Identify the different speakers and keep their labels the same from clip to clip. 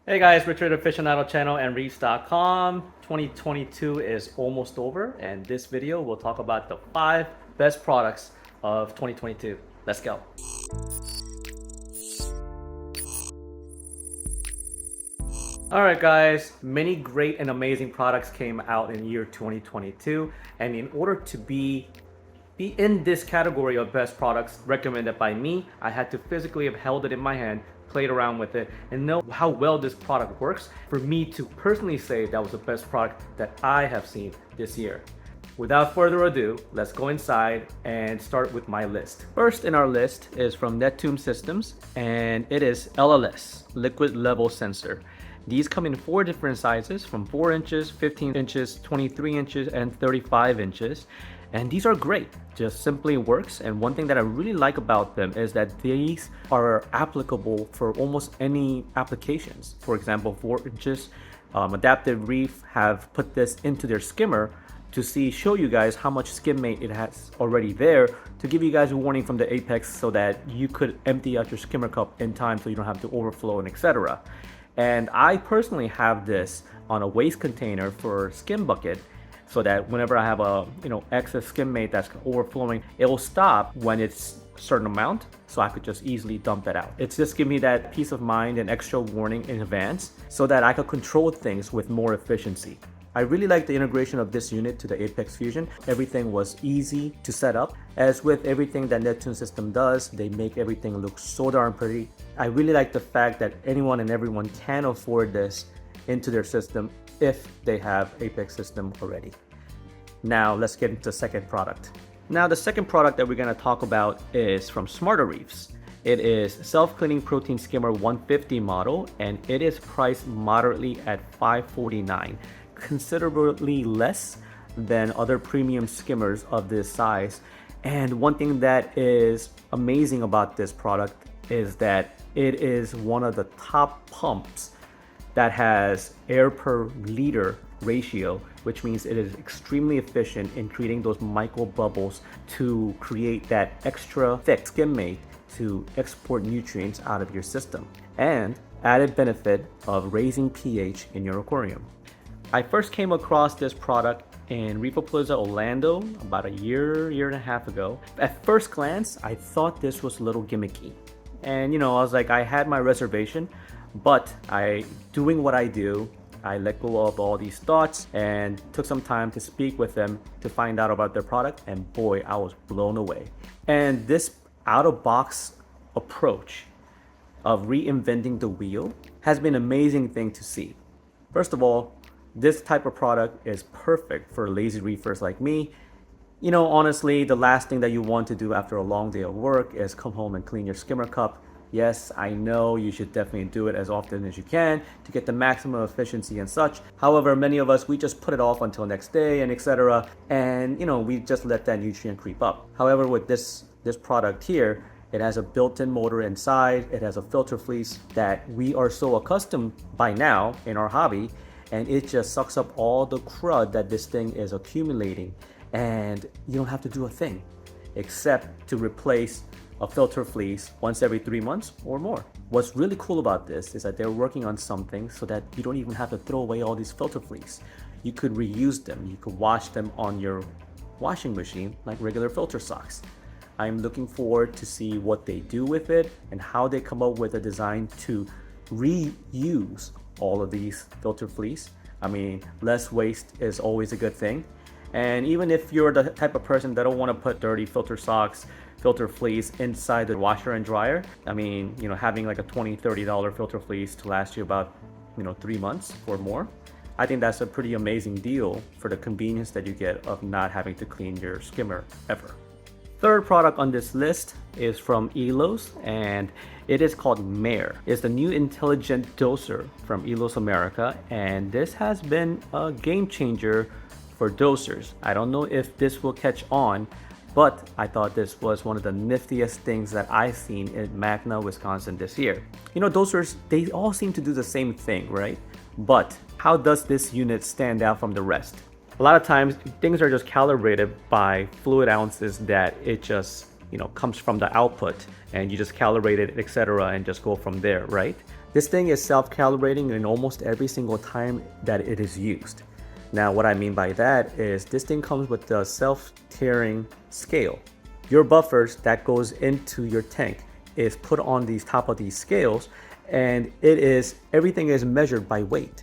Speaker 1: Hey guys, Richard Aficionado channel and reefs.com. 2022 is almost over, and this video will talk about the 5 best products of 2022. Let's go. Alright guys, many great and amazing products came out in year 2022, and in order to be in this category of best products recommended by me, I had to physically have held it in my hand, played around with it, and know how well this product works for me to personally say that was the best product that I have seen this year. Without further ado, let's go inside and start with my list. First in our list is from Neptune Systems, and it is LLS, Liquid Level Sensor. These come in 4 different sizes, from 4 inches, 15 inches, 23 inches, and 35 inches. And these are great, just simply works. And one thing that I really like about them is that these are applicable for almost any applications. For example, 4 inches, Adaptive Reef have put this into their skimmer to show you guys how much skim mate it has already there, to give you guys a warning from the apex so that you could empty out your skimmer cup in time so you don't have to overflow and etc. And I personally have this on a waste container for skim bucket, so that whenever I have a excess skim mate that's overflowing, it will stop when it's a certain amount, so I could just easily dump that out. It's just give me that peace of mind and extra warning in advance so that I could control things with more efficiency. I really like the integration of this unit to the Apex Fusion. Everything was easy to set up. As with everything that Neptune System does, they make everything look so darn pretty. I really like the fact that anyone and everyone can afford this into their system if they have Apex System already. Now let's get into the second product. Now the second product that we're going to talk about is from Smarter Reefs. It is Self-Cleaning Protein Skimmer 150 model, and it is priced moderately at $549, considerably less than other premium skimmers of this size. And one thing that is amazing about this product is that it is one of the top pumps that has air per liter ratio, which means it is extremely efficient in creating those micro bubbles to create that extra thick skim mate to export nutrients out of your system, and added benefit of raising pH in your aquarium. I first came across this product in Repo Plus Orlando about a year and a half ago. At first glance, I thought this was a little gimmicky. And I was like, I had my reservation, but doing what I do, I let go of all these thoughts and took some time to speak with them to find out about their product, and boy, I was blown away. And this out-of-box approach of reinventing the wheel has been an amazing thing to see. First of all, this type of product is perfect for lazy reefers like me. Honestly, the last thing that you want to do after a long day of work is come home and clean your skimmer cup. Yes, I know you should definitely do it as often as you can to get the maximum efficiency and such. However, many of us, we just put it off until next day and etc. And we just let that nutrient creep up. However, with this product here, it has a built-in motor inside. It has a filter fleece that we are so accustomed by now in our hobby, and it just sucks up all the crud that this thing is accumulating, and you don't have to do a thing except to replace a filter fleece once every 3 months or more. What's really cool about this is that they're working on something so that you don't even have to throw away all these filter fleece. You could reuse them. You could wash them on your washing machine like regular filter socks. I'm looking forward to see what they do with it and how they come up with a design to reuse all of these filter fleece. I mean, less waste is always a good thing. And even if you're the type of person that don't want to put dirty filter socks, filter fleece inside the washer and dryer, I mean, having like a $20, $30 filter fleece to last you about 3 months or more, I think that's a pretty amazing deal for the convenience that you get of not having to clean your skimmer ever. Third product on this list is from Elos, and it is called Mare. It's the new intelligent doser from Elos America, and this has been a game changer for dosers. I don't know if this will catch on, but I thought this was one of the niftiest things that I've seen in Magna, Wisconsin this year. Dosers, they all seem to do the same thing, right? But how does this unit stand out from the rest? A lot of times things are just calibrated by fluid ounces that it just comes from the output, and you just calibrate it, etc., and just go from there, right? This thing is self-calibrating in almost every single time that it is used. Now, what I mean by that is this thing comes with the self-tiering scale. Your buffers that goes into your tank is put on these top of these scales, and everything is measured by weight.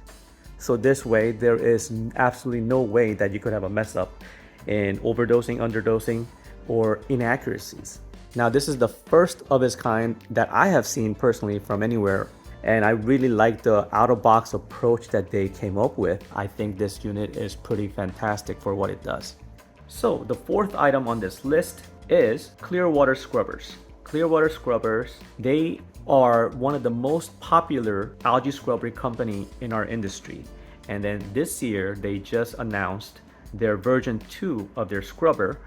Speaker 1: So this way, there is absolutely no way that you could have a mess up in overdosing, underdosing, or inaccuracies. Now, this is the first of its kind that I have seen personally from anywhere, and I really like the out-of-box approach that they came up with. I think this unit is pretty fantastic for what it does. So the fourth item on this list is clear water scrubbers. Clear water scrubbers, they are one of the most popular algae scrubber company in our industry. And then this year, they just announced their version 2 of their scrubber,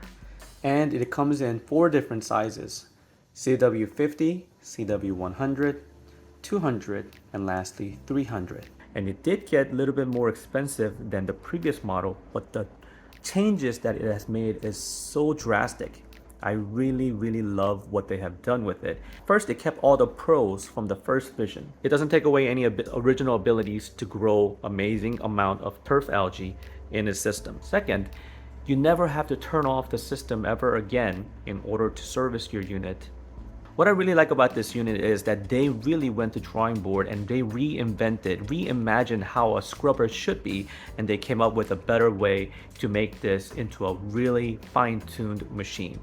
Speaker 1: and it comes in 4 different sizes: CW50, CW100, 200, and lastly 300. And it did get a little bit more expensive than the previous model, but the changes that it has made is so drastic. I really love what they have done with it. First, it kept all the pros from the first vision. It doesn't take away any original abilities to grow amazing amount of turf algae in the system. Second, you never have to turn off the system ever again in order to service your unit. What I really like about this unit is that they really went to drawing board and they reimagined how a scrubber should be, and they came up with a better way to make this into a really fine-tuned machine.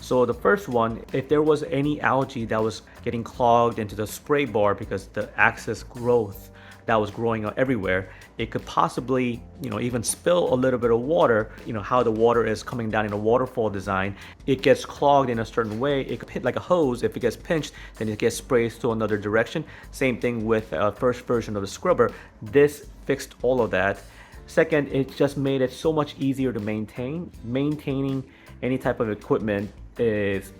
Speaker 1: So the first one, if there was any algae that was getting clogged into the spray bar because the excess growth that was growing everywhere, it could possibly, even spill a little bit of water. How the water is coming down in a waterfall design, it gets clogged in a certain way. It could hit like a hose. If it gets pinched, then it gets sprayed to another direction. Same thing with the first version of the scrubber. This fixed all of that. Second, it just made it so much easier to maintain. Maintaining any type of equipment is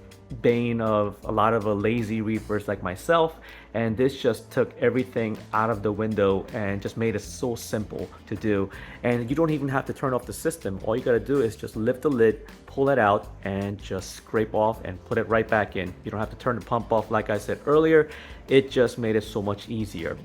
Speaker 1: bane of a lot of lazy reefers like myself, and this just took everything out of the window and just made it so simple to do. And you don't even have to turn off the system. All you got to do is just lift the lid, pull it out, and just scrape off and put it right back in. You don't have to turn the pump off like I said earlier. It just made it so much easier.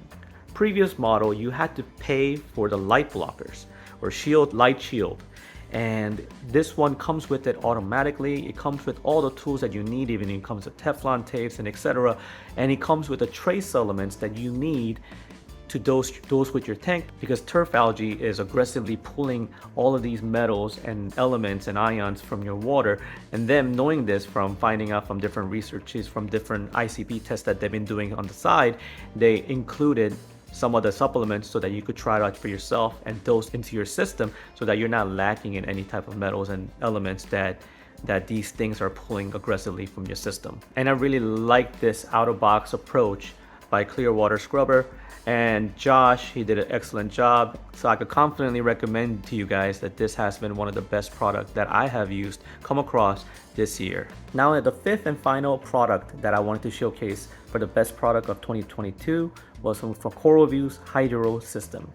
Speaker 1: Previous model, you had to pay for the light blockers or light shield. And this one comes with it automatically. It comes with all the tools that you need, even it comes with Teflon tapes and etc. And it comes with the trace elements that you need to dose with your tank, because turf algae is aggressively pulling all of these metals and elements and ions from your water. And them knowing this from finding out from different researches, from different ICP tests that they've been doing on the side, they included some of the supplements so that you could try it out for yourself and dose into your system so that you're not lacking in any type of metals and elements that these things are pulling aggressively from your system. And I really like this out-of-box approach by Clearwater Scrubber, and Josh, he did an excellent job. So I could confidently recommend to you guys that this has been one of the best products that I have come across this year. Now, the fifth and final product that I wanted to showcase for the best product of 2022 was from CoralView's Hydro System.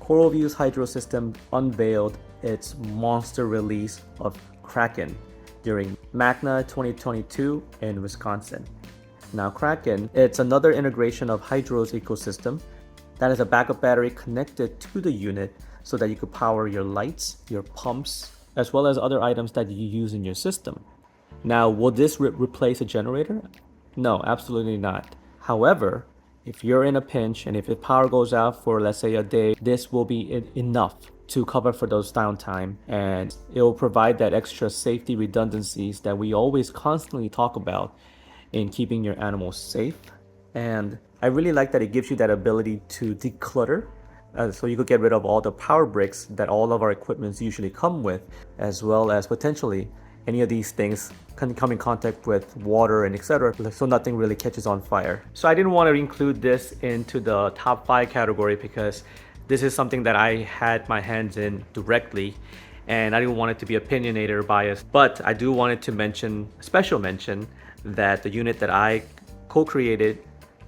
Speaker 1: CoralView's Hydro System unveiled its monster release of Kraken during MACNA 2022 in Wisconsin. Now, Kraken, it's another integration of Hydro's ecosystem that is a backup battery connected to the unit so that you could power your lights, your pumps, as well as other items that you use in your system. Now, will this replace a generator? No, absolutely not. However, if you're in a pinch and if the power goes out for, let's say, a day, this will be enough to cover for those downtime, and it will provide that extra safety redundancies that we always constantly talk about in keeping your animals safe. And I really like that it gives you that ability to declutter, so you could get rid of all the power bricks that all of our equipments usually come with, as well as potentially any of these things can come in contact with water and etc., so nothing really catches on fire. So I didn't want to include this into the top 5 category because this is something that I had my hands in directly, and I didn't want it to be opinionated or biased. But I do want to mention, special mention, that the unit that I co-created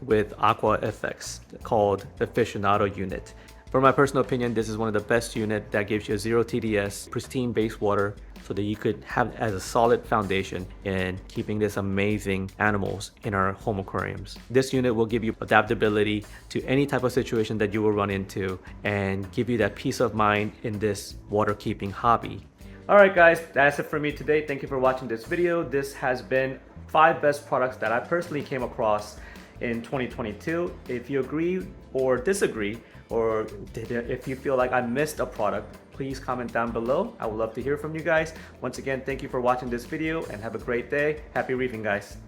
Speaker 1: with Aqua FX called the Aficionado unit. For my personal opinion, this is one of the best units that gives you a 0 TDS, pristine base water, so that you could have as a solid foundation in keeping this amazing animals in our home aquariums. This unit will give you adaptability to any type of situation that you will run into and give you that peace of mind in this water keeping hobby. Alright guys, that's it for me today. Thank you for watching this video. This has been 5 best products that I personally came across in 2022. If you agree or disagree, or if you feel like I missed a product, please comment down below. I would love to hear from you guys. Once again, thank you for watching this video and have a great day. Happy reefing, guys.